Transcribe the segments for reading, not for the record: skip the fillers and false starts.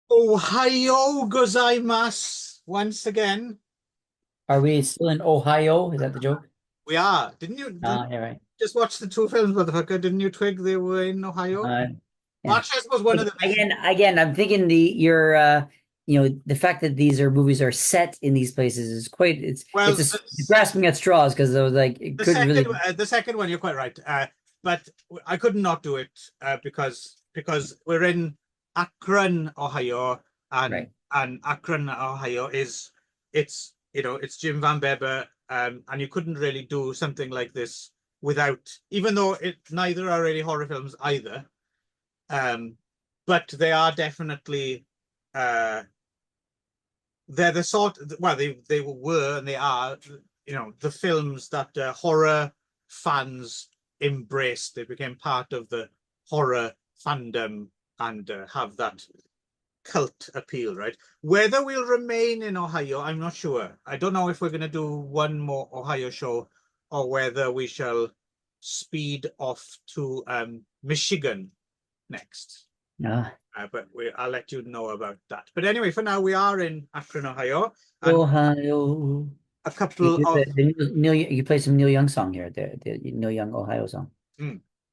Ohio gozaimasu once again. Are we still in Ohio? Is that the joke? We are. Didn't you Yeah, right. just watch the two films, motherfucker? Didn't you twig they were in Ohio? Uh, Well, yeah. actually, I suppose one of them is. Again, I'm thinking the fact that these are movies are set in these places is quite Well, grasping at straws because I was like it the could second really the second one, you're quite right. But I could not do it because we're in Akron, Ohio, and right. Akron, Ohio is it's Jim van Bebber, and you couldn't really do something like this without, even though it neither are really horror films either. Um, but they are definitely uh, they're the sort well they were and they are the films that horror fans embraced. They became part of the horror fandom and have that cult appeal, right? Whether we'll remain in Ohio, I'm not sure. I don't know if we're going to do one more Ohio show or whether we shall speed off to Michigan next. Uh, But I'll let you know about that. But anyway, for now, we are in Akron, Ohio, and Ohio. a You couple do of you play some Neil Young song here, the Neil Young Ohio song.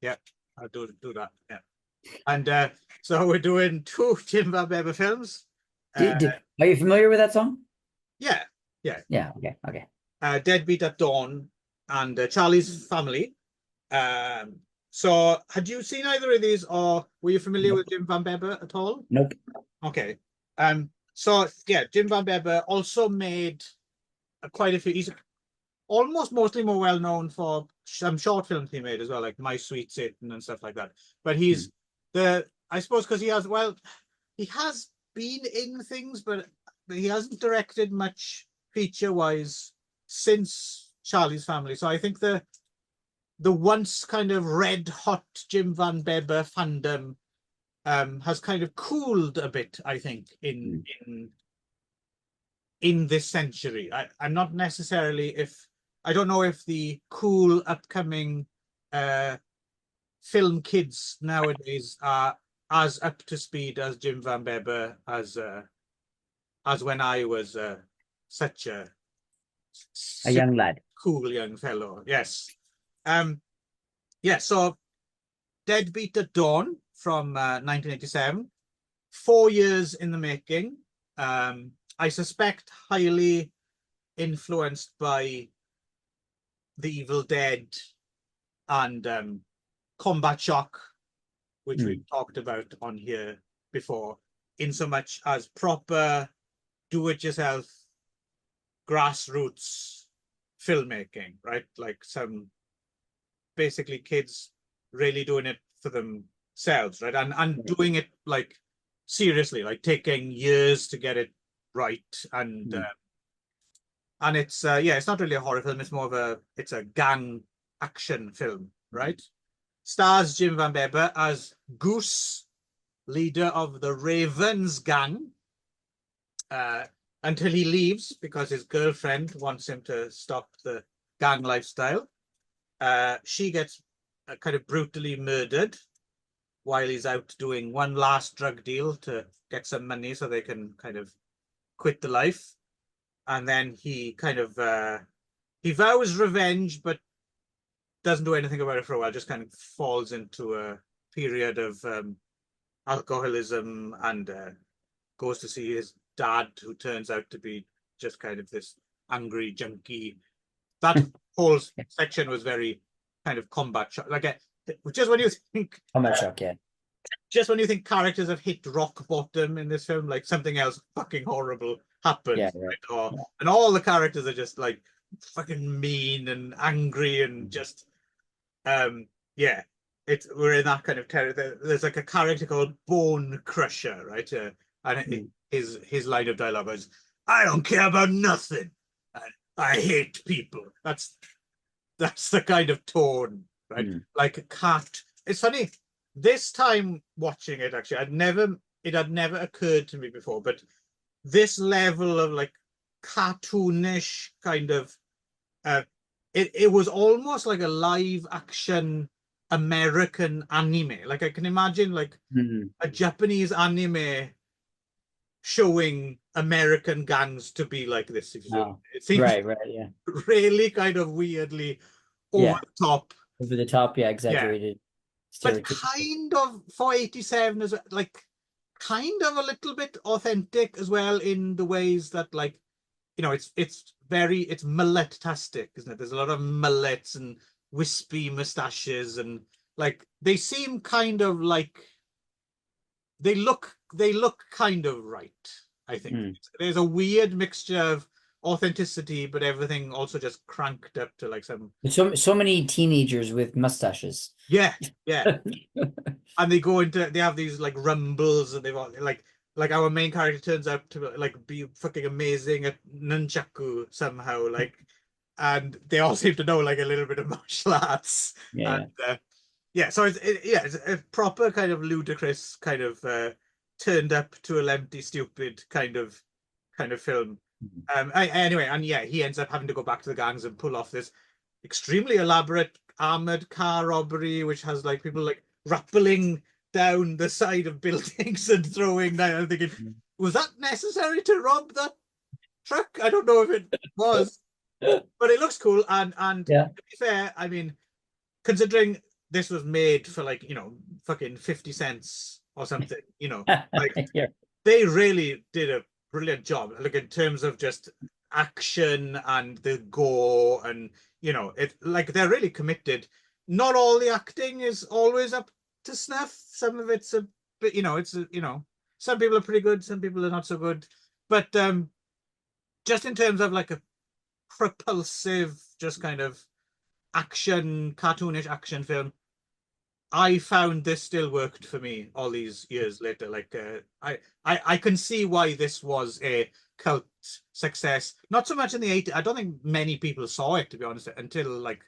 yeah, I'll do that. Yeah, and so we're doing two Jim van Bebber films. Uh, Are you familiar with that song? yeah, yeah, Yeah. Okay. Okay. Deadbeat at Dawn and Charlie's Family. Um, so had you seen either of these, or were you familiar with Nope. Jim van Bebber at all? Nope. Okay. So yeah, Jim van Bebber also made quite a few. He's almost mostly more well known for some short films he made as well, like My Sweet Satan and stuff like that. But Hmm. he's the I suppose because he has been in things, but he hasn't directed much feature wise since Charlie's Family. So I think the once kind of red hot Jim van Bebber fandom has kind of cooled a bit. I think Hmm. in this century. I'm not necessarily if I don't know if the cool upcoming uh, film kids nowadays are as up to speed as Jim van Bebber as when I was such a A young lad. cool young fellow. Yes. Um. Yeah. So Deadbeat at Dawn from 1987. 4 years in the making. I suspect highly influenced by The Evil Dead and Combat Shock, which Hmm. we've talked about on here before, in so much as proper do-it-yourself grassroots filmmaking, right? Like some basically kids really doing it for themselves, right? And Right. doing it like seriously, like taking years to get it right. Hmm. And it's yeah, it's not really a horror film. It's a gang action film, right? Stars Jim van Bebber as Goose, leader of the Ravens gang, uh, until he leaves because his girlfriend wants him to stop the gang lifestyle. She gets kind of brutally murdered while he's out doing one last drug deal to get some money so they can kind of quit the life. And then he vows revenge, but doesn't do anything about it for a while. Just kind of falls into a period of alcoholism and goes to see his dad, who turns out to be just kind of this angry junkie. That whole section was very kind of combat shot. Just when you think, Combat Shock. Yeah. just when you think characters have hit rock bottom in this film, like something else fucking horrible happens, Yeah. Right. right? Or Yeah. and all the characters are just like fucking mean and angry and Hmm. just yeah, we're in that kind of territory. There's like a character called Bone Crusher, right? And Hmm. his line of dialogue is, "I don't care about nothing. I hate people." That's the kind of tone, right? Hmm. Like a cat. It's funny. This time watching it, actually, it had never occurred to me before, but this level of like cartoonish kind of uh, it was almost like a live action American anime. Like I can imagine like Hmm. a Japanese anime showing American gangs to be like this. If you see what I mean. Oh, It seems right, yeah. really kind of weirdly over Yeah. the top. Over the top, yeah, Yeah, exaggerated, but stereotypical. kind of for 87 as like kind of a little bit authentic as well in the ways that like it's mullet-tastic, isn't it? There's a lot of mullets and wispy mustaches and like they seem kind of like they look kind of right, I think. Mm. There's a weird mixture of authenticity, but everything also just cranked up to like some So many teenagers with mustaches. yeah, yeah. And they have these like rumbles and they've all like our main character turns out to like be fucking amazing at nunchaku somehow, like, and they all seem to know like a little bit of martial arts. And Yeah. yeah, so it's a proper kind of ludicrous kind of turned up to a empty stupid kind of film. Anyway, and yeah, he ends up having to go back to the gangs and pull off this extremely elaborate armored car robbery, which has like people like rappelling down the side of buildings and throwing down. I'm thinking, Mhm. was that necessary to rob that truck? I don't know if it was, but it looks cool. And Yeah. to be fair, I mean, considering this was made for like, fucking 50 cents or something, like Yeah. they really did a brilliant job. Like in terms of just action and the gore and it like they're really committed. Not all the acting is always up to snuff. Some of it's a bit, some people are pretty good, some people are not so good. But just in terms of like a propulsive, just kind of action, cartoonish action film, I found this still worked for me all these years later. Like, I can see why this was a cult success. Not so much in the 80s. I don't think many people saw it, to be honest, until like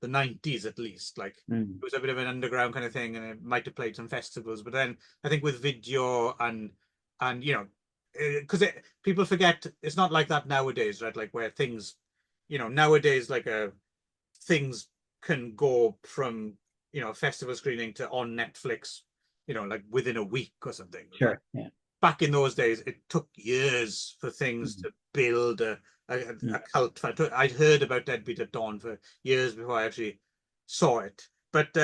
the 90s at least. Like, Mm. it was a bit of an underground kind of thing, and it might have played some festivals. But then I think with video and because people forget it's not like that nowadays, right? Like where things, nowadays like things can go from festival screening to on Netflix, like within a week or something. Like Sure. Yeah. back in those days, it took years for things Mhm. to build a cult. I'd heard about Deadbeat at Dawn for years before I actually saw it. But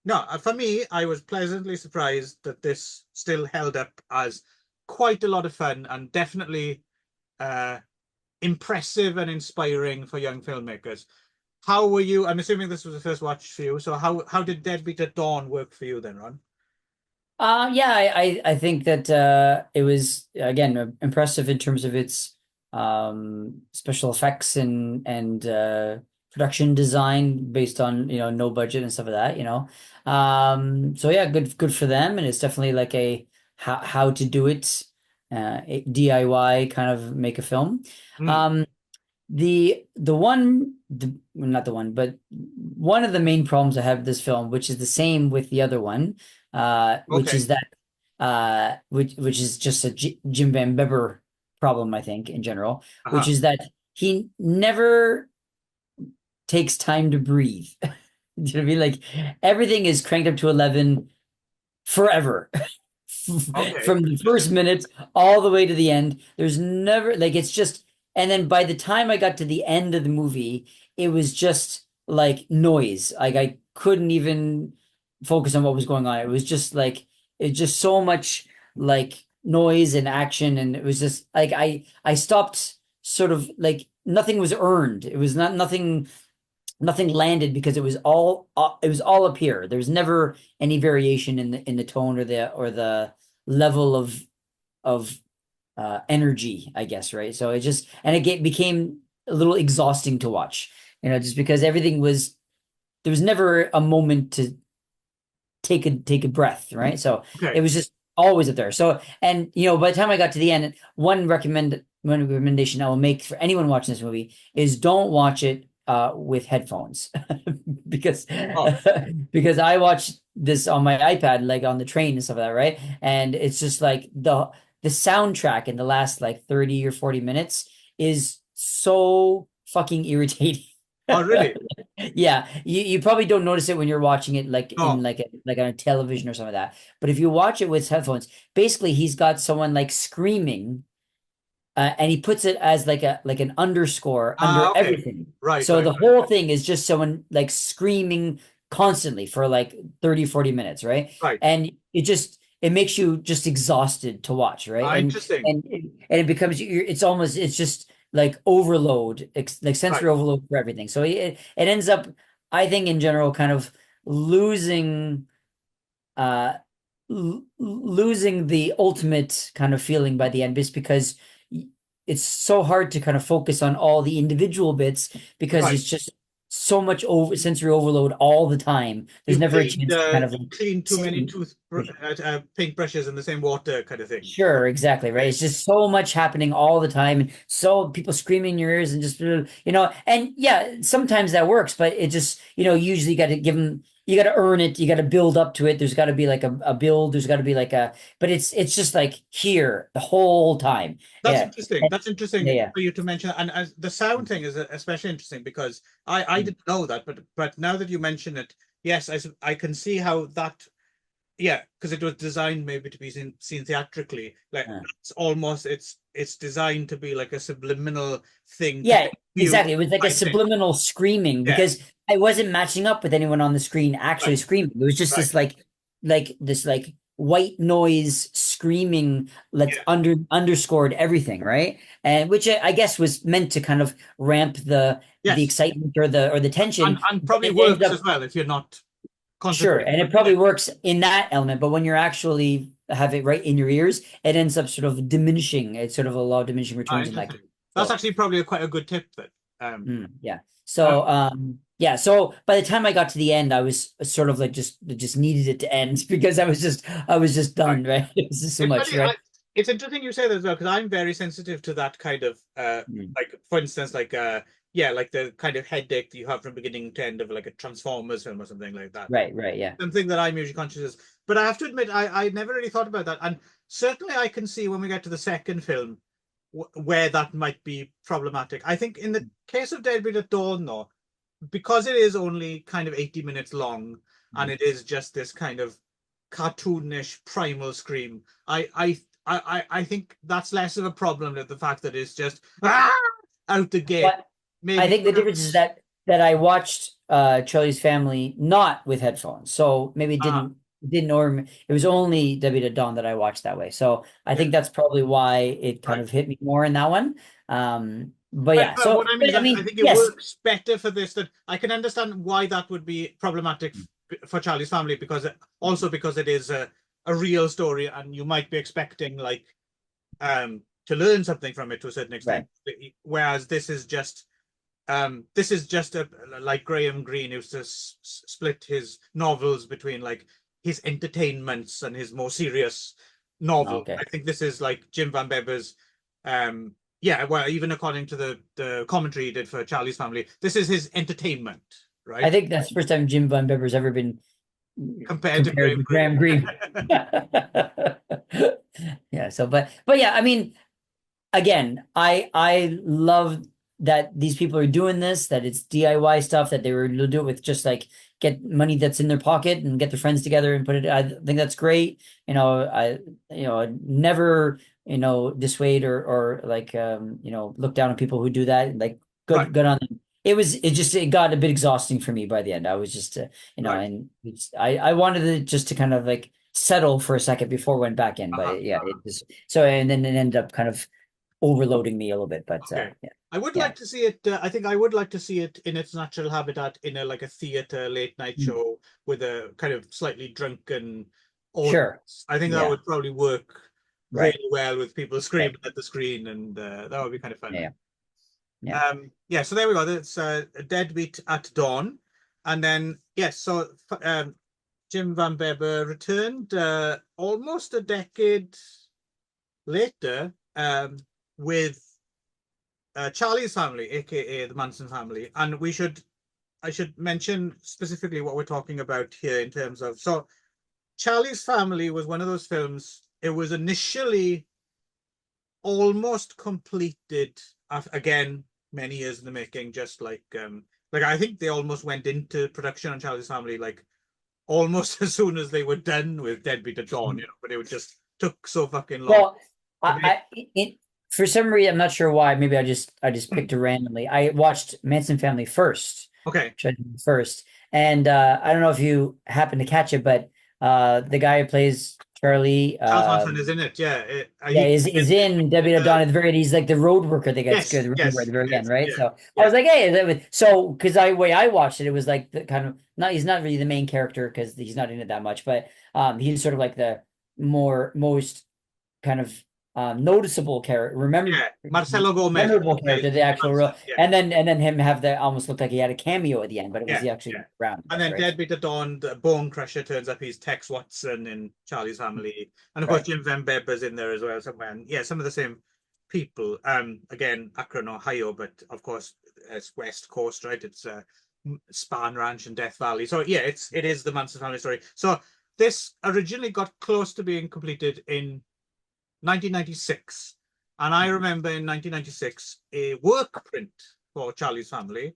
no, for me, I was pleasantly surprised that this still held up as quite a lot of fun and definitely uh, impressive and inspiring for young filmmakers. How were you? I'm assuming this was the first watch for you. So how did Deadbeat at Dawn work for you then, Ron? Yeah, I think that it was again impressive in terms of its special effects and production design based on no budget and stuff like that, so yeah, good for them, and it's definitely like a how to do it DIY kind of make a film. Mm, Um, well, not the one, but one of the main problems I have with this film, which is the same with the other one, which okay. is that which is just a Jim van Bebber problem, I think, in general, which Uh-huh. is that he never takes time to breathe. Do you know what I mean? Like everything is cranked up to 11 forever. Okay. From the first Interesting. minute all the way to the end. There's never like it's just, and then by the time I got to the end of the movie, it was just like noise. Like I couldn't even focus on what was going on. It was just like it's just so much like noise and action, and it was just like I stopped sort of like nothing was earned. It was nothing landed because it was all up here. There's never any variation in the tone or the level of energy, I guess, right? So it just and became a little exhausting to watch, just because everything was there was never a moment to take a breath, right? So it Okay. was just always up there. So and by the time I got to the end, one recommendation I will make for anyone watching this movie is don't watch it with headphones because Oh, because I watched this on my iPad like on the train and stuff like that, right? And it's just like the soundtrack in the last like 30 or 40 minutes is so fucking irritating. oh, really? Yeah, you probably don't notice it when you're watching it like in No. like on a television or something like that. But if you watch it with headphones, basically he's got someone like screaming, and he puts it as like an underscore under Okay. everything. Right, So right, the right, whole thing is just someone like screaming constantly for like 30, 40 minutes, right? right. And it makes you just exhausted to watch, right? Interesting. And it becomes it's just like overload, like Right, sensory overload for everything. So it ends up, I think in general, kind of losing uh losing the ultimate kind of feeling by the end, just because it's so hard to kind of focus on all the individual bits because right. it's just so much over sensory overload all the time. There's You've never a chance to kind of like cleaned too many sit. paintbrushes in the same water kind of thing. Sure, exactly, right. Okay. It's just so much happening all the time, and so people screaming in your ears, and just and yeah, sometimes that works, but it just usually got to give them, you got to earn it, you got to build up to it. There's got to be like a build. There's got to be like but it's just like here the whole time. That's Yeah, interesting. That's interesting yeah, for you to mention. And as the sound thing is especially interesting because I yeah. didn't know that, but now that you mention it, yes, I can see how that. Yeah, because it was designed maybe to be seen theatrically. Like Uh, it's designed to be like a subliminal thing to Yeah, make you exactly. It was like a exciting. subliminal screaming Yeah, because I wasn't matching up with anyone on the screen actually right, screaming. It was just right. this like this like white noise screaming that's Yeah, underscored everything, right? And which I guess was meant to kind of ramp the yes, excitement or the tension, and but probably it ends works as up well if you're not sure, concentrating. and it probably works in that element, but when you're actually have it right in your ears, it ends up sort of diminishing. It's sort of a law of diminishing returns in that case. Interesting. That's So actually probably quite a good tip then. Yeah. Uh, So yeah, so by the time I got to the end, I was sort of like just needed it to end because I was just right. done, right? It was just so It's much, funny. right? It's interesting you say that as well because I'm very sensitive to that kind of Mm. like for instance like yeah like the kind of headache that you have from beginning to end of like a Transformers film or something like that. Right, right, yeah. Something that I'm usually conscious of. But I have to admit I never really thought about that, and certainly I can see when we get to the second film where that might be problematic. I think in the case of Deadbeat at Dawn though, because it is only kind of 80 minutes long and Mm. it is just this kind of cartoonish primal scream. I think that's less of a problem than the fact that it's just out the gate. But I Maybe think the difference is that I watched Charlie's Family not with headphones. So maybe it uh, didn't or it was only W to Dawn that I watched that way. So I yeah, think that's probably why it kind right. of hit me more in that one. But yeah, But so what I mean is but I I mean, think it yes. works better for this. That I can understand why that would be problematic for Charlie's Family because also because it is a real story and you might be expecting like to learn something from it to a certain extent. Right. Whereas this is just a like Graham Greene used to split his novels between like his entertainments and his more serious novel. Okay. I think this is like Jim van Bebber's yeah, well, even according to the commentary he did for Charlie's Family, this is his entertainment, I right? think that's the first time Jim van Bebber's ever been Compared to compared Graham to Greene. Graham Greene. Yeah, so but yeah, I mean, again, I love that these people are doing this, that it's DIY stuff, that they were able to do it with just like get money that's in their pocket and get their friends together and put it. I think that's great. Never, dissuade or like look down on people who do that. Like Right, good on them. It got a bit exhausting for me by the end. I was just right. and I wanted it just to kind of like settle for a second before I went back in. Uh-huh. But yeah, it just so and then it ended up kind of overloading me a little bit. But Okay. yeah, I would yeah. like to see it. I think I would like to see it in its natural habitat in a like a theater late night Mm. show with a kind of slightly drunken Sure. audience. I think that Yeah. would probably work Right. really well with people Right. screaming at the screen, and that would be kind of fun. Yeah. Yeah. Yeah. So there we go. That's Deadbeat at Dawn, and then yes. So Jim van Bebber returned almost a decade later with Charlie's Family, aka the Manson family, and I should mention specifically what we're talking about here in terms of so Charlie's Family was one of those films. It was initially almost completed again many years in the making, just like Like I think they almost went into production on Charlie's Family like almost as soon as they were done with Deadbeat at Dawn, you know, but it would just took so fucking long Well, to make. for some reason, I'm not sure why. Maybe I just picked it randomly. I watched Manson Family first, Okay. first, and I don't know if you happen to catch it, but the guy who plays Charlie, Charles Manson is in it, yeah. yeah, is in Debbie Dawn at the very end. He's like the road worker that gets yes, good at yes, the very end, yes, right? yeah, So I yeah, was like, hey, so because way I watched it, it was like the kind of not he's not really the main character because he's not in it that much, but he's sort of like the most kind of noticeable character, yeah. Marcelo Gomez memorable plays character, the actual Manson, real, yeah, and then him have the almost looked like he had a cameo at the end, but it was yeah, the actually yeah. round, I And guess, then right? Deadbeat at Dawn, the Bone Crusher turns up. He's Tex Watson in Charlie's Family, and of course Right. Jim van Bebber's in there as well somewhere. And yeah, some of the same people. Again, Akron, Ohio, but of course it's West Coast, right? It's Spahn Ranch and Death Valley. So yeah, it is the Manson family story. So this originally got close to being completed in 1996, and I remember in 1996 a work print for Charlie's Family,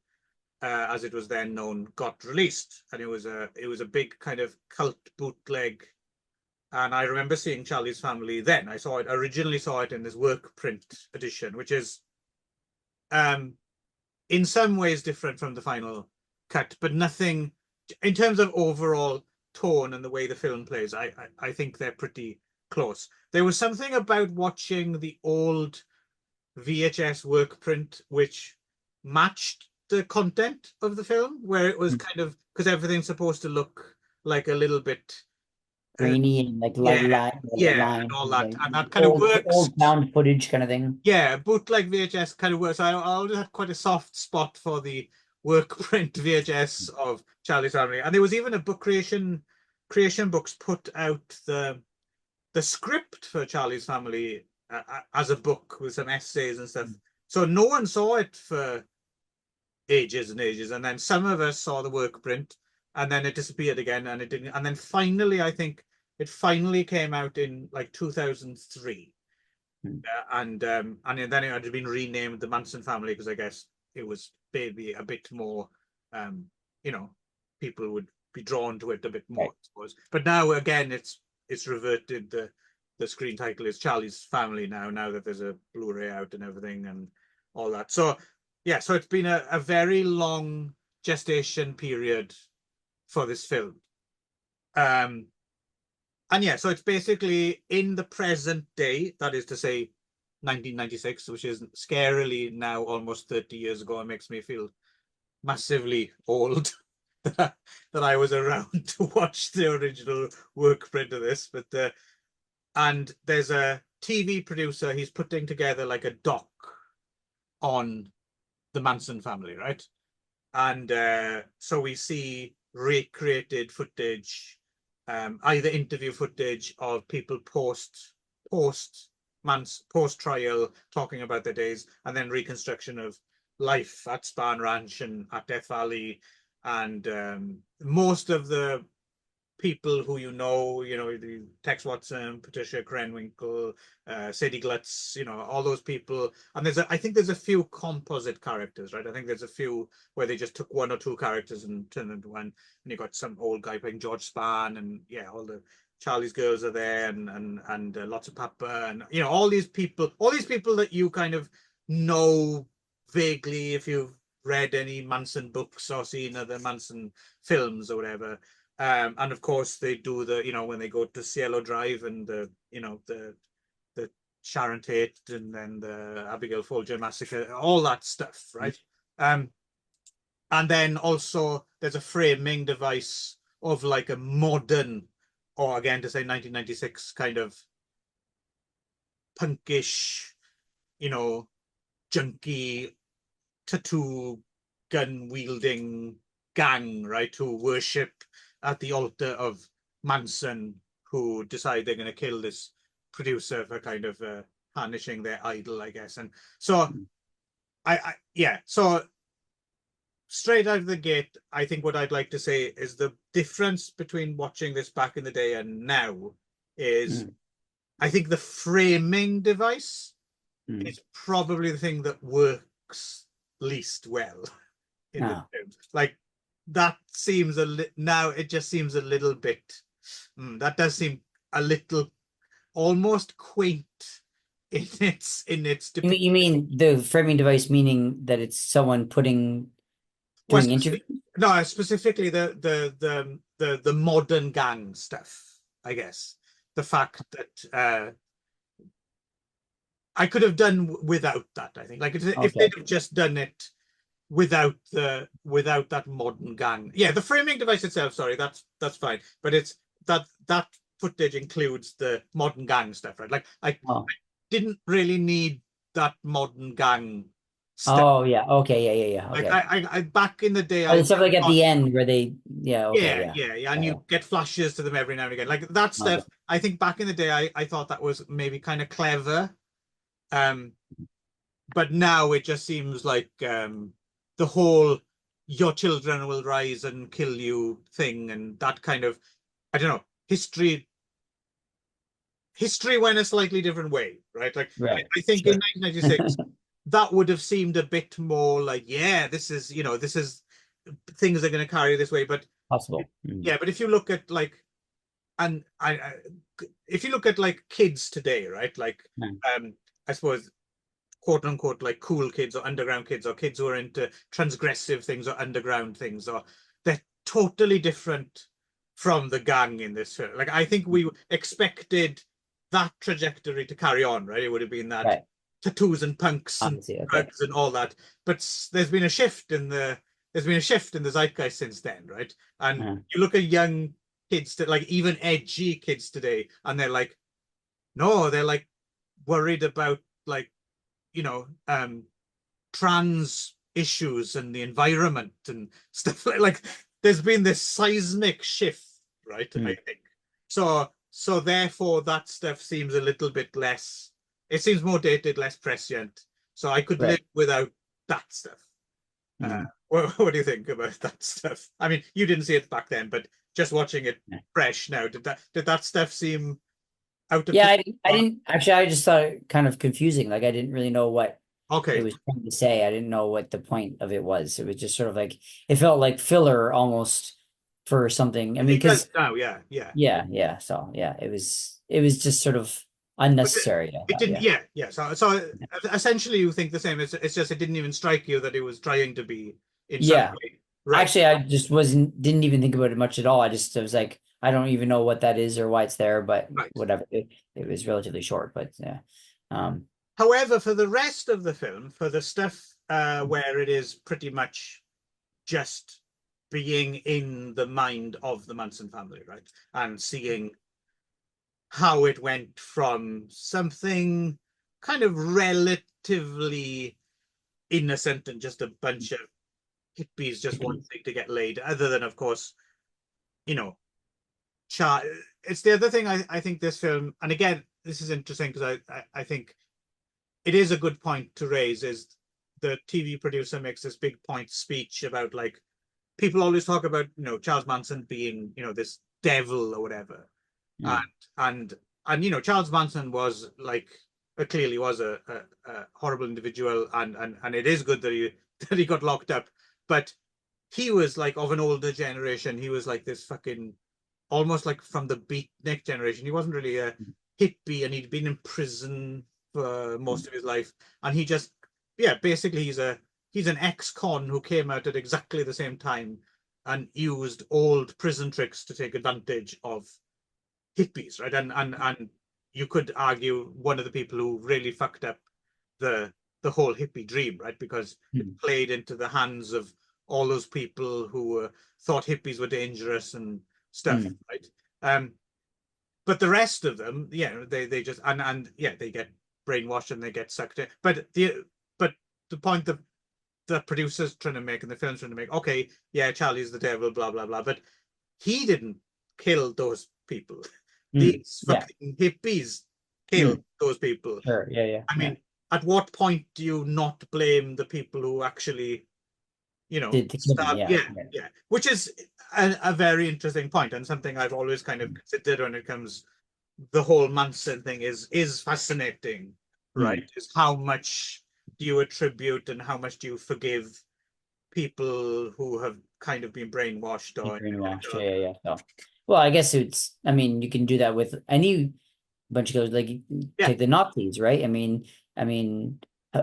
as it was then known, got released, and it was a big kind of cult bootleg. And I remember seeing Charlie's Family then. Originally saw it in this work print edition, which is in some ways different from the final cut, but nothing in terms of overall tone and the way the film plays. I think they're pretty close. There was something about watching the old VHS work print which matched the content of the film, where it was kind of because everything's supposed to look like a little bit Grainy and like yeah, yeah, and line, all that, like and that kind of works. old found footage kind of thing. Yeah, bootleg VHS kind of works. I always had quite a soft spot for the work print VHS of Charlie's Family, and there was even a book creation books put out the script for Charlie's Family as a book with some essays and stuff. So no one saw it for ages and ages, and then some of us saw the work print, and then it disappeared again, and it didn't. And then finally, I think it finally came out in like 2003. And then it had been renamed the Manson Family because I guess it was maybe a bit more, you know, people would be drawn to it a bit more, Right. I suppose. But now again, it's reverted. The screen title is Charlie's Family now that there's a Blu-ray out and everything and all that. So yeah, so it's been a very long gestation period for this film. And yeah, so it's basically in the present day, that is to say 1996, which is scarily now almost 30 years ago. It makes me feel massively old that I was around to watch the original work print of this. But and there's a TV producer, he's putting together like a doc on the Manson family, right? And so we see recreated footage, either interview footage of people post trial talking about their days, and then reconstruction of life at Spahn Ranch and at Death Valley, and most of the people who the Tex Watson, Patricia Krenwinkel, Sadie Glutz, all those people. And I think there's a few composite characters, right? I think there's a few where they just took one or two characters and turned into one. And you got some old guy playing George Spahn, and yeah, all the Charlie's Girls are there, and lots of Papa, and all these people that you kind of know vaguely if you've read any Manson books or seen other Manson films or whatever. And of course they do when they go to Cielo Drive and the Sharon Tate and then the Abigail Folger massacre, all that stuff, right? And then also there's a framing device of like a modern, or again to say 1996 kind of punkish, junky, tattoo, gun wielding gang, right, who worship at the altar of Manson, who decide they're going to kill this producer for kind of harnishing their idol, I guess. And so so straight out of the gate, I think what I'd like to say is the difference between watching this back in the day and now is I think the framing device is probably the thing that works least well. in the No. films. Like that seems now it just seems a little bit. That does seem a little almost quaint in its You mean, you depiction. mean the framing device, meaning that it's someone doing Well, interviews? no, specifically the modern gang stuff. I guess the fact that I could have done without that. I think like if Okay. they'd have just done it without that modern gang. Yeah, the framing device itself, sorry, that's fine. But it's that footage includes the modern gang stuff, right? Like I Oh. didn't really need that modern gang stuff. Oh yeah. Okay. Yeah. Yeah. Yeah. Like Okay. I back in the day Oh, I the stuff like at thought, the end where they. Yeah. Okay. yeah, Yeah. yeah, yeah, and Yeah. you get flashes to them every now and again. Like that Okay. stuff, I think back in the day I thought that was maybe kind of clever. Um but now it just seems like the whole your children will rise and kill you thing, and that kind of, I don't know, history went a slightly different way, right? Like Right. I think in Sure. 1996 that would have seemed a bit more like, yeah, this is things are going to carry this way. But Possible. Mm. yeah, but if you look at like, and if you look at like kids today, right, like Mm. I suppose quote unquote like cool kids or underground kids or kids who are into transgressive things or underground things, or they're totally different from the gang in this film. Like I think we expected that trajectory to carry on, right? It would have been that Right. tattoos and punks and Obviously. Okay. drugs and all that. But there's been a shift in the zeitgeist since then, right? And Uh, you look at young kids that like even edgy kids today, and they're like, no, they're like worried about like trans issues and the environment and stuff like there's been this seismic shift, right? I mm. think so therefore that stuff seems a little bit less, it seems more dated, less prescient, so I could live Right. without that stuff. Mm. What do you think about that stuff? I mean, you didn't see it back then, but just watching it Yeah. fresh now, did that stuff seem out of Yeah, place? I didn't actually. I just thought it kind of confusing. Like I didn't really know what it Okay. was trying to say. I didn't know what the point of it was. It was just sort of like it felt like filler almost for something. I mean, It does because now, yeah, yeah. yeah, yeah. So yeah, it was just sort of But unnecessary. I it thought. didn't, Yeah, yeah, yeah. So essentially, you think the same. It's just it didn't even strike you that it was trying to be in some yeah. way, right? Actually, I just didn't even think about it much at all. I was like, I don't even know what that is or why it's there, but Right. whatever. It was relatively short, but yeah. Um, However, for the rest of the film, for the stuff where it is pretty much just being in the mind of the Manson family, right, and seeing how it went from something kind of relatively innocent and just a bunch of hippies just wanting to get laid, other than, of course, you know, Char it's the other thing I think this film, and again, this is interesting because I think it is a good point to raise, is the TV producer makes this big point speech about like people always talk about Charles Manson being this devil or whatever, mm, and Charles Manson was like clearly was a horrible individual, and it is good that he that he got locked up, but he was like of an older generation. He was like this fucking almost like from the beatnik generation. He wasn't really a hippie, and he'd been in prison for most of his life. And he just, yeah, basically he's an ex-con who came out at exactly the same time and used old prison tricks to take advantage of hippies, right? And you could argue one of the people who really fucked up the whole hippie dream, right? Because it mm, played into the hands of all those people who thought hippies were dangerous and stuff, mm. right? But the rest of them, yeah, they just and yeah, they get brainwashed and they get sucked in. But the point that the producers trying to make and the film's trying to make, okay, yeah, Charlie's the devil, blah blah blah, but he didn't kill those people. Mm. These Yeah. fucking hippies killed Mm. those people. Sure. Yeah. Yeah. I Yeah. mean, at what point do you not blame the people who actually, To kill them. start? Yeah. Yeah, Yeah. yeah. Which is a very interesting point and something I've always kind of considered when it comes. The whole Manson thing is fascinating, right? Mm. Is how much do you attribute and how much do you forgive people who have kind of been brainwashed Be or brainwashed. Yeah. So, well, I guess I mean, you can do that with any bunch of guys. Like, yeah, take the Nazis, right? I mean,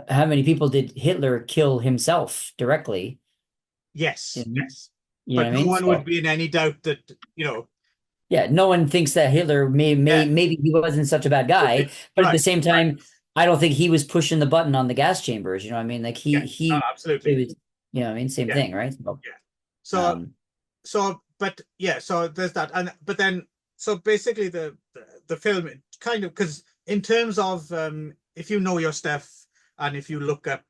how many people did Hitler kill himself directly? yes, You yes. know what But I no mean? one would So, be in any doubt that, yeah, no one thinks that Hitler yeah, maybe he wasn't such a bad guy, but at the right, same time, I don't think he was pushing the button on the gas chambers. You know what I mean? Like yeah, no, it absolutely, was, you know what I mean? Same yeah, thing, right? So, yeah. So, um, but yeah, so there's that, and but then, so basically, the film kind of, because in terms of if you know your stuff and if you look up,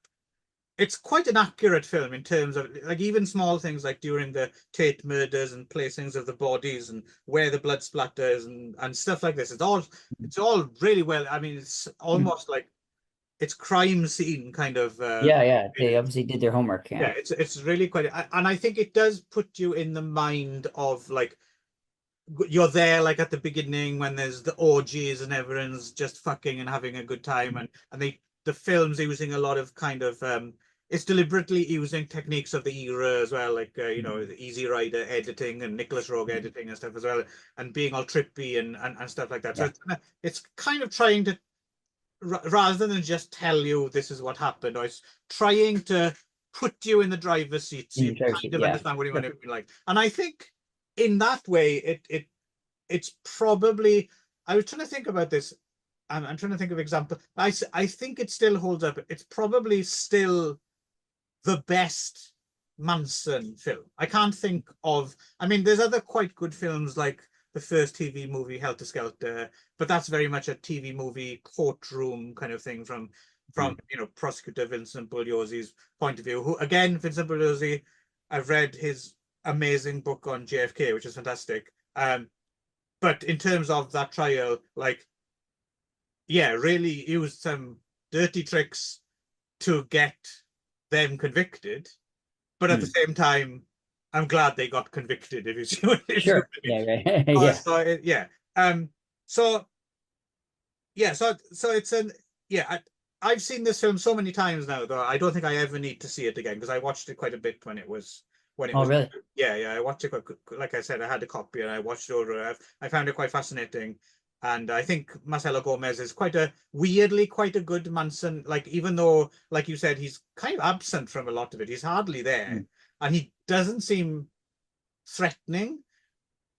it's quite an accurate film in terms of like even small things like during the Tate murders and placings of the bodies and where the blood splatters and stuff like this. It's all really well. I mean, it's almost like it's crime scene kind of. yeah, they obviously did their homework. Yeah. Yeah, it's really quite, and I think it does put you in the mind of like you're there like at the beginning when there's the orgies and everyone's just fucking and having a good time, and the film's using a lot of kind of it's deliberately using techniques of the era as well, like the Easy Rider editing and Nicholas Rogue editing and stuff as well, and being all trippy and stuff like that. So Yeah. it's kind of trying to, rather than just tell you this is what happened, or it's trying to put you in the driver's seat so In you the driver's kind seat, of yeah. understand what you want to be like. And I think in that way, it's probably. I was trying to think about this. I'm trying to think of example. I think it still holds up. It's probably still the best Manson film. I can't think of. I mean, there's other quite good films like the first TV movie Helter Skelter, but that's very much a TV movie courtroom kind of thing from Mm. prosecutor Vincent Bugliosi's point of view. Who again, Vincent Bugliosi, I've read his amazing book on JFK, which is fantastic. But in terms of that trial, like, yeah, really used some dirty tricks to get them convicted. But at the Mm. same time, I'm glad they got convicted, if you see what, if you see what Sure. I mean. Yeah, right. Oh, Yeah. so yeah. So yeah, so it's an yeah. I've seen this film so many times now, though I don't think I ever need to see it again because I watched it quite a bit when it was. Oh, really? Yeah, I watched it quite, like I said, I had a copy and I watched it over. I found it quite fascinating, and I think Marcelo Gomez is quite a good Manson. Like, even though, like you said, he's kind of absent from a lot of it. He's hardly there, Mm. and he doesn't seem threatening.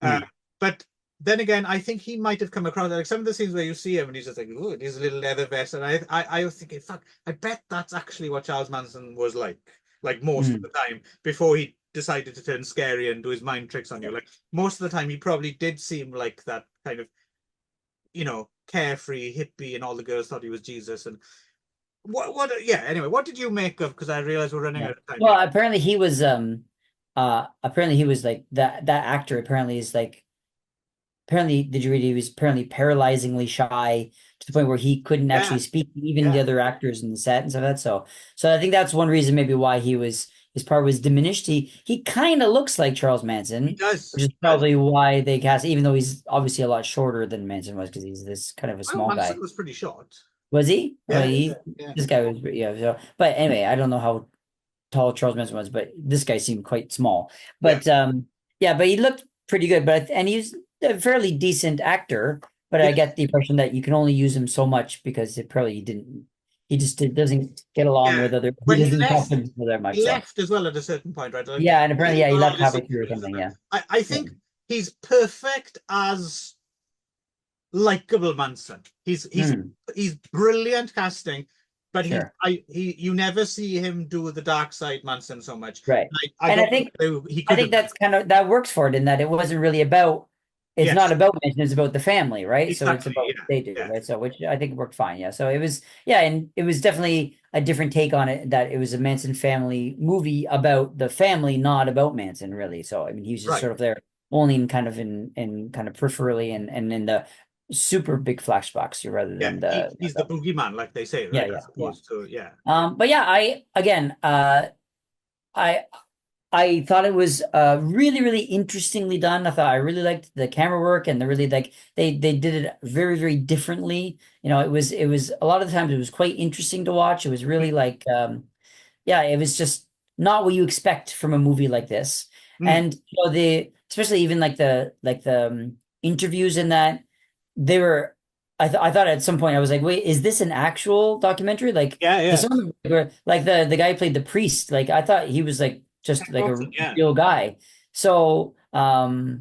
Uh, Mm. but then again, I think he might have come across like some of the scenes where you see him and he's just like, "Ooh, he's a little leather vest," and I was thinking, "Fuck, I bet that's actually what Charles Manson was like most of Mm. the time before he decided to turn scary and do his mind tricks on you. Like most of the time, he probably did seem like that kind of carefree hippie, and all the girls thought he was Jesus. And yeah. Anyway, what did you make of? Because I realize we're running Yeah. out of time Well, here. apparently he was like that actor apparently is like apparently did you read he was apparently paralyzingly shy to the point where he couldn't Yeah, actually speak to even the yeah, other actors in the set and stuff like that. So I think that's one reason maybe why his part was diminished. He kind of looks like Charles he Manson, does. which is He does. probably why they cast, even though he's obviously a lot shorter than Manson was because he's this kind of a Well, small guy. Manson was pretty short. Was he? Oh, Yeah, yeah. this guy was, yeah. So, but anyway, I don't know how tall Charles Manson was, but this guy seemed quite small. Yeah. But yeah, but he looked pretty good. And he's a fairly decent actor. But I Yeah. get the impression that you can only use him so much because it probably didn't. He just doesn't get along Yeah. with other. He Well, doesn't talk to people that much. he So left as well at a certain point, right? Like, yeah, and apparently, yeah, he left this halfway through or interviews something. and that. Yeah, I yeah, think he's perfect as likable Manson. Hmm, He's brilliant casting, but sure, you never see him do the dark side Manson so much. right. I And don't know if he I could think have done. that's kind of that works for it in that it wasn't really about it's not Yes, about mission, it's about the family, right? So it's exactly. about what Yeah, they do, yeah, right? So which I think worked fine. Yeah. So it was yeah, and it was definitely a different take on it that it was a Manson family movie about the family, not about Manson, really. So I mean he was just right. sort of there only in kind of peripherally and in the super big flashbacks rather Yeah, than he's the boogeyman, like they say, yeah, right? As yeah. opposed to yeah, But yeah, I again I I thought it was really, really interestingly done. I really liked the camera work and the really like they did it very, very differently. You know, it was a lot of the times it was quite interesting to watch. It was really like yeah, it was just not what you expect from a movie like this. Mm. And the especially even like the interviews in that they were. I thought at some point I was like, wait, is this an actual documentary? Like, Yeah, because yeah. some of them were like the guy who played the priest. Like, I thought he was like just like a Yeah. real guy. So, yeah,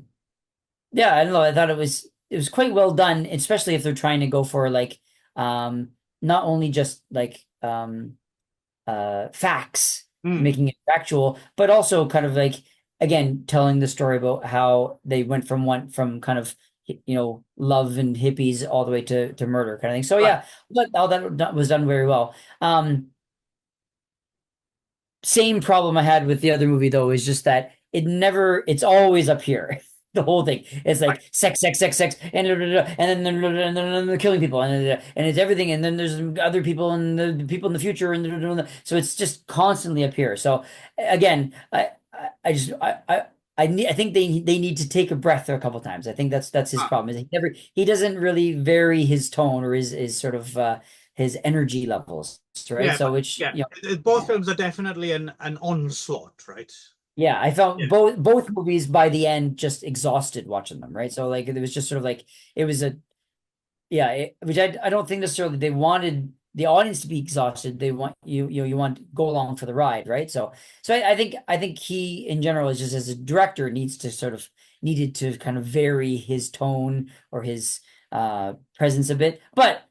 I don't know. I thought it was quite well done, especially if they're trying to go for like not only just like facts, Mm. making it factual, but also kind of like again telling the story about how they went from kind of love and hippies all the way to murder kind of thing. So Right. yeah, but all that was done very well. Same problem I had with the other movie though is just that it's always up here. The whole thing. It's Right. like sex, sex, sex, sex, and then they're killing people, and it's everything, and then there's other people and the people in the future, and so it's just constantly up here. So again, I think they need to take a breath a couple times. I think that's his Ah, problem. Is he doesn't really vary his tone or his sort of his energy levels, right? yeah, So but which yeah, both yeah. films are definitely an onslaught, right? Yeah, I felt Yeah. both movies by the end just exhausted watching them, right? So like it was just sort of like it was a yeah, which I don't think necessarily they wanted the audience to be exhausted. They want you want to go along for the ride, right? So I think he in general is just as a director needed to kind of vary his tone or his presence a bit. But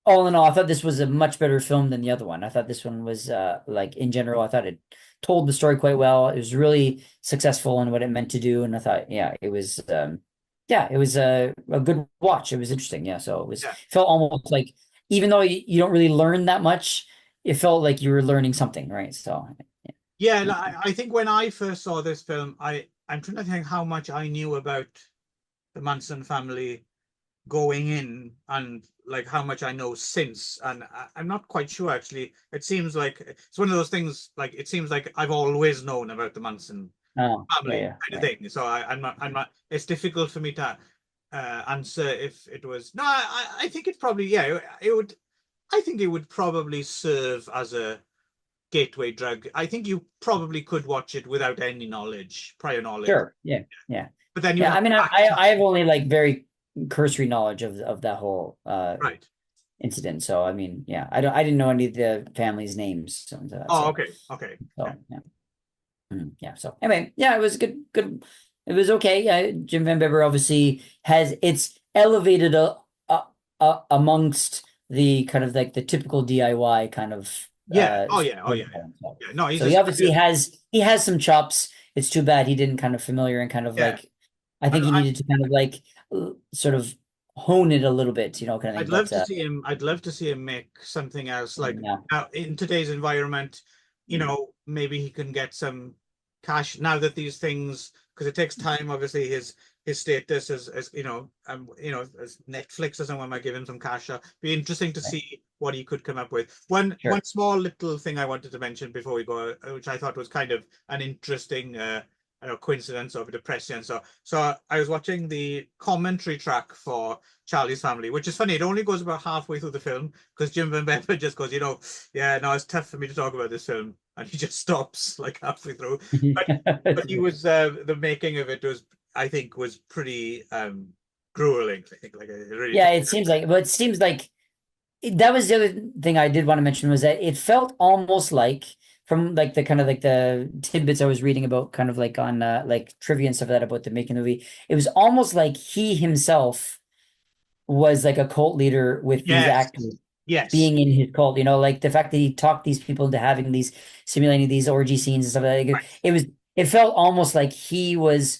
all in all, I thought this was a much better film than the other one. I thought this one was like in general, I thought it told the story quite well. It was really successful in what it meant to do, and I thought, it was a good watch. It was interesting, yeah. So Yeah. felt almost like even though you don't really learn that much, it felt like you were learning something, right? So Yeah, like, I think when I first saw this film, I'm trying to think how much I knew about the Manson family going in and like how much I know since. And I'm not quite sure actually. It seems like it's one of those things like it seems like I've always known about the Manson oh yeah, family yeah, kind of right. thing. So I'm not it's difficult for me to answer if it was no, I think it's probably yeah, it would I think it would probably serve as a gateway drug. I think you probably could watch it without any knowledge, prior knowledge, Sure, yeah, yeah, but then you'd yeah. have I mean, to I have only like very cursory knowledge of that whole right. incident. So I mean, yeah, I didn't know any of the family's names. Oh, okay, okay, yeah, Yeah. Yeah. So anyway, yeah, it was good. It was okay. Yeah, Jim Van Bebber obviously has it's elevated amongst the kind of like the typical DIY kind of yeah. Oh, yeah, oh, yeah, yeah. storytelling. So, Yeah, no, he's so a he obviously serious. has some chops. It's too bad he didn't kind of familiar and kind of Yeah, like I think he I, needed to kind of like sort of hone it a little bit, kind of thing. I'd love But to see him. I'd love to see him make something else. Like yeah, now, in today's environment, maybe he can get some cash now that these things, because it takes time. Obviously, his status as as Netflix or someone might give him some cash. Be interesting to right. see what he could come up with. One Sure. small little thing I wanted to mention before we go, which I thought was kind of an interesting. I don't know, coincidence or depression. So I was watching the commentary track for Charlie's Family, which is funny. It only goes about halfway through the film because Jim van Bebber just goes, yeah, no, it's tough for me to talk about this film, and he just stops like halfway through. But he was the making of it was, I think, was pretty grueling. I think like it really Yeah, took. it seems like, but it seems like that was the other thing I did want to mention was that it felt almost like from like the kind of like the tidbits I was reading about kind of like on like trivia and stuff like that about the making of the movie. It was almost like he himself was like a cult leader with these Yes, actors yes, being in his cult, like the fact that he talked these people into having these simulating these orgy scenes and stuff like that. right. It felt almost like he was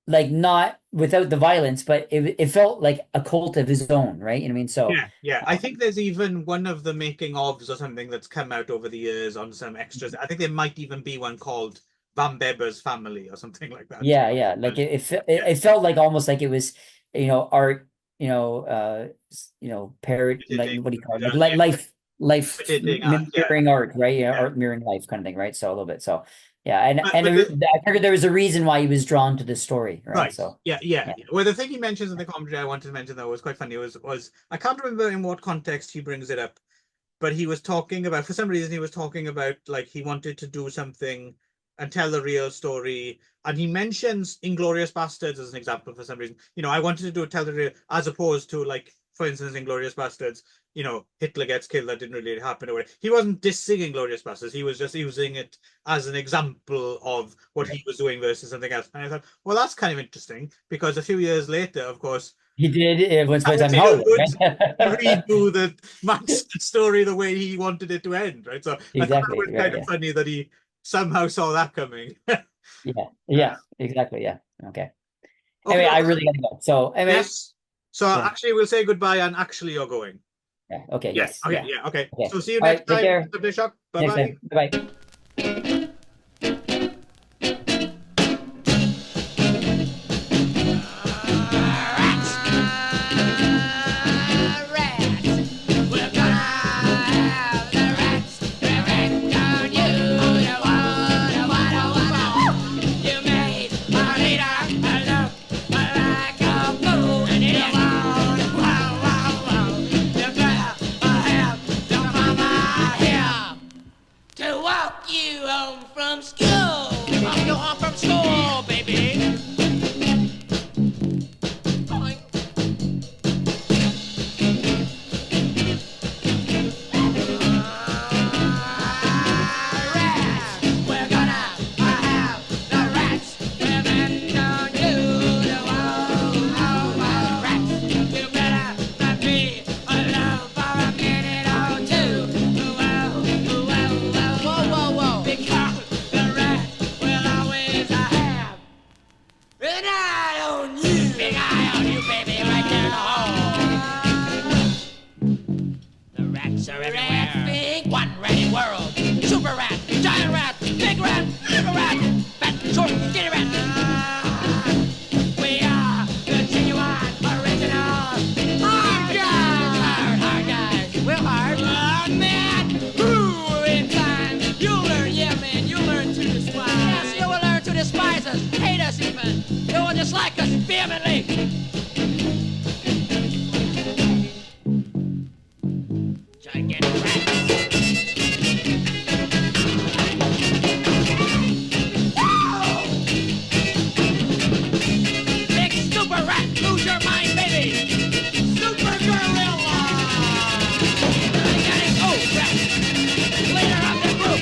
like not without the violence, but it felt like a cult of his own, right? You know what I mean? So Yeah, yeah. I think there's even one of the making ofs or something that's come out over the years on some extras. I think there might even be one called Van Bebber's Family or something like that. yeah. Like Yeah, it felt like almost like it was, art, parrot, like editing, what do you call it? Like yeah, life editing art. Yeah, mirroring art, right? Yeah, yeah. art mirroring life kind of thing, right? So a little bit. So yeah, and But I figured there was a reason why he was drawn to this story, right? right. So Yeah, yeah, yeah, yeah. Well, the thing he mentions in the commentary I wanted to mention though was quite funny. Was I can't remember in what context he brings it up, but he was talking about, for some reason, he was talking about like he wanted to do something and tell the real story. And he mentions Inglorious Bastards as an example for some reason. I wanted to tell the real, as opposed to like, for instance, Inglorious Bastards, Hitler gets killed, that didn't really happen. Or he wasn't dissing Inglorious Bastards. He was just using it as an example of what he was doing versus something else. And I thought, well, that's kind of interesting, because a few years later, of course, He did Once Upon a Time in Tarantino Hollywood, would right? redo the Max story the way he wanted it to end, right? So I thought Exactly. it was Right. kind of Yeah. funny that he somehow saw that coming. Yeah. Yeah. Exactly. Yeah. Okay. Okay, Anyway, I really gotta go. So anyway, yes. So yeah. actually, we'll say goodbye, and actually, you're going. Yeah. Okay. Yeah. Yes. Okay. Yeah. Yeah. Okay. Okay. So see you All next right. Take time. care. Bye Shock. Bye Next bye. time. Bye. Like us vehemently. Gigantic rats. Big super rat, lose your mind, baby. Super gorilla. Gigantic rat. Leader of the group.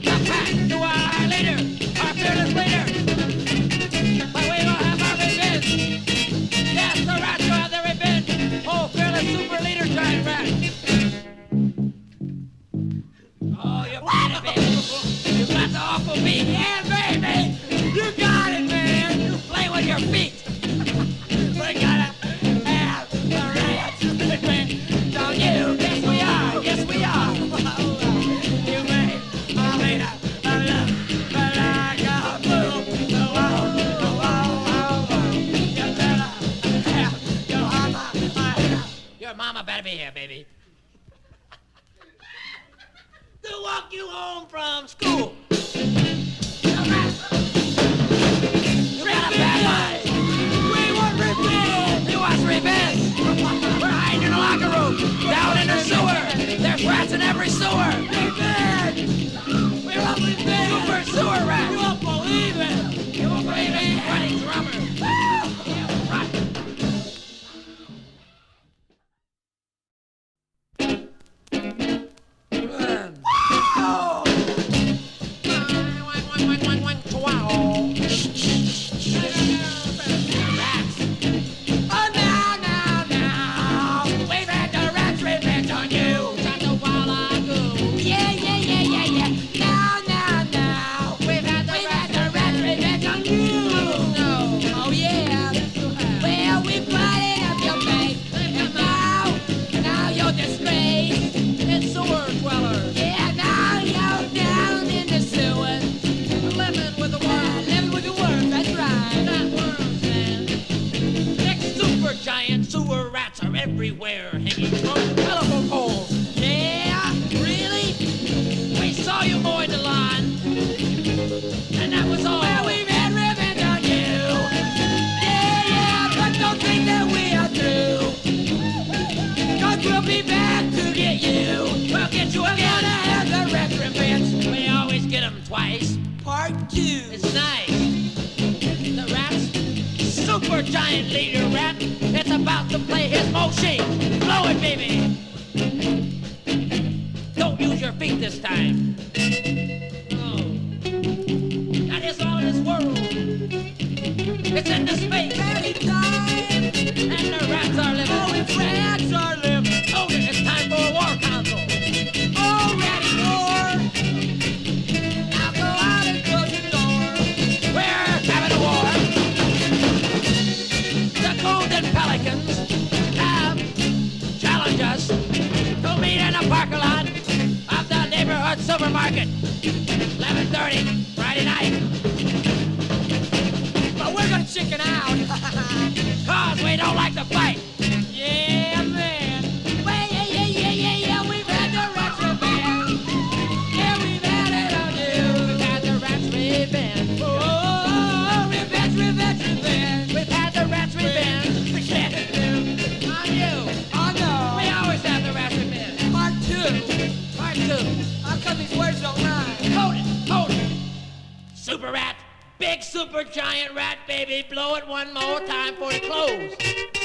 The pack to our leader, our fearless leader. But we will have our revenge. Yes, the rats will have their revenge. Oh, fearless super leader, giant rat. Oh, you got it, baby. You got the awful beat. Yeah, baby. You got it, man. You play with your feet. We gotta have the rats. Don't you? Yes, we are. Yes, we are. You made a leader. A love. But I got blue. The wall. The wall. You better have your mama. Your mama better be here, baby. To walk you home from school. You got a bad life. We want revenge. You want revenge. We're hiding in the locker room, down in the sewer. There's rats in every sewer. Revenge. We want revenge. Super sewer rat. You won't believe it. You won't believe it. Running drummer. Right. We've had the twice. Part 2. It's nice. The rat's super giant leader rat. It's about to play his machine. Blow it, baby. Don't use your feet this time. Oh. That is all in this world. It's in the space. Anytime. And the rats are living. Oh, it's rats are living. Oh, it's time for a war council. Oh, ratty war. Now go out and close your door. We're having a war. The golden pelicans have challenged us to meet in a parking lot of the neighborhood supermarket. 11:30 Friday night. But we're gonna chicken out. Cause we don't like to fight. Yeah, man. Well, yeah. We've had the rats revenge. Yeah, we've had it on you. We've had the rats revenge. Oh, revenge. We've had the rats revenge. Yeah. On you. Oh, no. We always have the rats revenge. Part 2. Part 2. How come these words don't rhyme? Hold it. Super rat. Big super giant rat, baby. Blow it one more time for the close.